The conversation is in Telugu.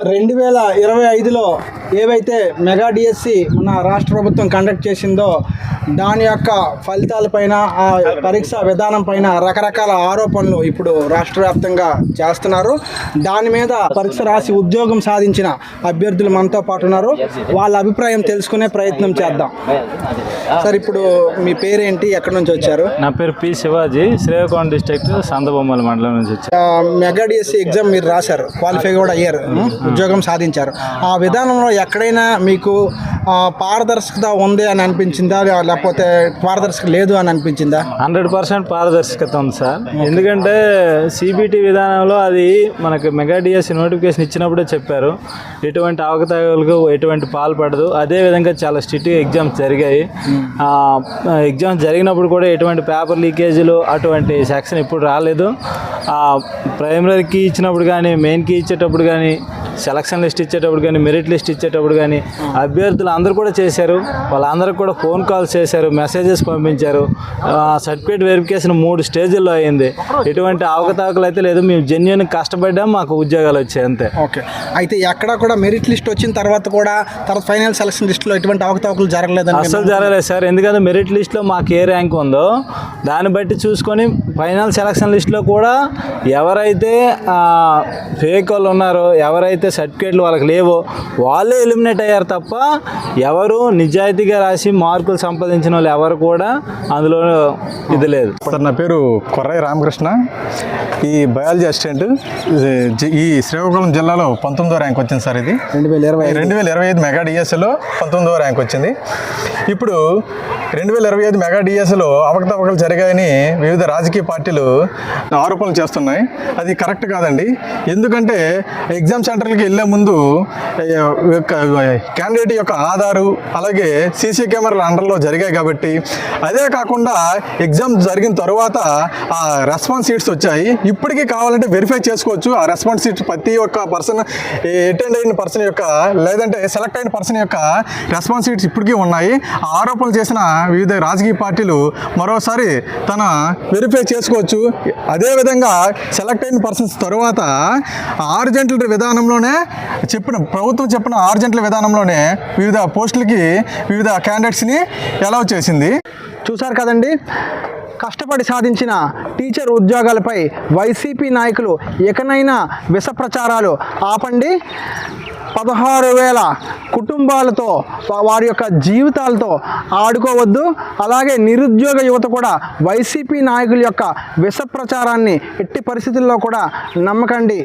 2025లో ఏవైతే మెగా డిఎస్సి మన రాష్ట్ర ప్రభుత్వం కండక్ట్ చేసిందో దాని యొక్క ఫలితాలపైన ఆ పరీక్ష విధానం పైన రకరకాల ఆరోపణలు ఇప్పుడు రాష్ట్ర వ్యాప్తంగా చేస్తున్నారు. దాని మీద పరీక్ష రాసి ఉద్యోగం సాధించిన అభ్యర్థులు మనతో పాటు ఉన్నారు. వాళ్ళ అభిప్రాయం తెలుసుకునే ప్రయత్నం చేద్దాం. సార్, ఇప్పుడు మీ పేరేంటి, ఎక్కడి నుంచి వచ్చారు? నా పేరు పి శివాజీ, శ్రీకాకుళం డిస్ట్రిక్ట్ సంతబొమ్మల మండలం నుంచి వచ్చారు. మెగా డిఎస్సి ఎగ్జామ్ మీరు రాశారు, క్వాలిఫై కూడా అయ్యారు, ఉద్యోగం సాధించారు. ఆ విధానంలో ఎక్కడైనా మీకు పారదర్శకత ఉంది అని అనిపించిందా, లేకపోతే పారదర్శకత లేదు అని అనిపించిందా? 100% పారదర్శకత ఉంది సార్. ఎందుకంటే సిబిటి విధానంలో అది మనకు మెగా డిఎస్సి నోటిఫికేషన్ ఇచ్చినప్పుడే చెప్పారు, ఎటువంటి అవకతవకలకు ఎటువంటి పాల్పడదు. అదేవిధంగా చాలా స్ట్రిక్ట్గా ఎగ్జామ్స్ జరిగాయి. ఎగ్జామ్స్ జరిగినప్పుడు కూడా ఎటువంటి పేపర్ లీకేజీలు అటువంటి సెక్షన్ ఇప్పుడు రాలేదు. ప్రైమరీకి ఇచ్చినప్పుడు కానీ, మెయిన్కి ఇచ్చేటప్పుడు కానీ, సెలక్షన్ లిస్ట్ ఇచ్చేటప్పుడు కానీ, మెరిట్ లిస్ట్ ఇచ్చేటప్పుడు కానీ అభ్యర్థులు అందరూ కూడా చేశారు. వాళ్ళందరికీ కూడా ఫోన్ కాల్స్ చేశారు, మెసేజెస్ పంపించారు. సర్టిఫికేట్ వెరిఫికేషన్ 3 స్టేజ్ల్లో అయింది. ఎటువంటి అవకతవకలు అయితే లేదు. మేము జెన్యూన్ కష్టపడ్డాం, మాకు ఉద్యోగాలు వచ్చాయి అంతే. ఓకే, అయితే ఎక్కడ కూడా మెరిట్ లిస్ట్ వచ్చిన తర్వాత కూడా ఫైనల్ సెలక్షన్ లిస్ట్లో ఎటువంటి అవకతవకలు జరగలేదు? అసలు జరగలేదు సార్. ఎందుకంటే మెరిట్ లిస్ట్లో మాకు ఏ ర్యాంక్ ఉందో దాన్ని బట్టి చూసుకొని ఫైనల్ సెలక్షన్ లిస్ట్లో కూడా ఎవరైతే ఫేక్ వాళ్ళు ఉన్నారో, ఎవరైతే సర్టిఫికేట్లు వాళ్ళకి లేవో వాళ్ళే ఎలిమినేట్ అయ్యారు తప్ప ఎవరు నిజాయితీగా రాసి మార్కులు సంపాదించిన వాళ్ళు ఎవరు కూడా అందులో ఇది లేదు. సార్, నా పేరు కొర్రాయి రామకృష్ణ, ఈ బయాలజీ అసిస్టెంట్. ఈ శ్రీకాకుళం జిల్లాలో 19వ ర్యాంక్ వచ్చింది సార్. ఇది 2025 మెగా డిఎస్సిలో 19వ ర్యాంక్ వచ్చింది. ఇప్పుడు 2025 మెగా డిఎస్సిలో అవకతవకలు జరిగాయని వివిధ రాజకీయ పార్టీలు ఆరోపణలు చేస్తున్నాయి. అది కరెక్ట్ కాదండి. ఎందుకంటే ఎగ్జామ్ సెంటర్లకి వెళ్ళే ముందు క్యాండిడేట్ యొక్క ఆధారు, అలాగే సీసీ కెమెరాల అండర్లో జరిగాయి కాబట్టి, అదే కాకుండా ఎగ్జామ్ జరిగిన తర్వాత ఆ రెస్పాన్స్ షీట్స్ వచ్చాయి. ఇప్పటికీ కావాలంటే వెరిఫై చేసుకోవచ్చు. ఆ రెస్పాన్స్ షీట్ ప్రతి ఒక్క పర్సన్, అటెండ్ అయిన పర్సన్ యొక్క, లేదంటే సెలెక్ట్ అయిన పర్సన్ యొక్క రెస్పాన్స్ షీట్స్ ఇప్పటికీ ఉన్నాయి. ఆరోపణలు చేసిన వివిధ రాజకీయ పార్టీలు మరోసారి తన వెరిఫై చేసుకోవచ్చు. అదేవిధంగా సెలెక్ట్ అయిన పర్సన్స్ తర్వాత ఆర్జెంటల్ విధానంలోనే ప్రభుత్వం చెప్పిన ఆర్జెంటల్ విధానంలోనే వివిధ పోస్టులకి వివిధ క్యాండిడేట్స్ని అలౌ చేసింది. చూసారు కదండి, కష్టపడి సాధించిన టీచర్ ఉద్యోగాలపై వైసీపీ నాయకులు ఎకనైనా విష ప్రచారాలు ఆపండి. 16,000 కుటుంబాలతో, వారి యొక్క జీవితాలతో ఆడుకోవద్దు. అలాగే నిరుద్యోగ యువత కూడా వైసీపీ నాయకుల యొక్క విష ప్రచారాన్ని ఎట్టి పరిస్థితుల్లో కూడా నమ్మకండి.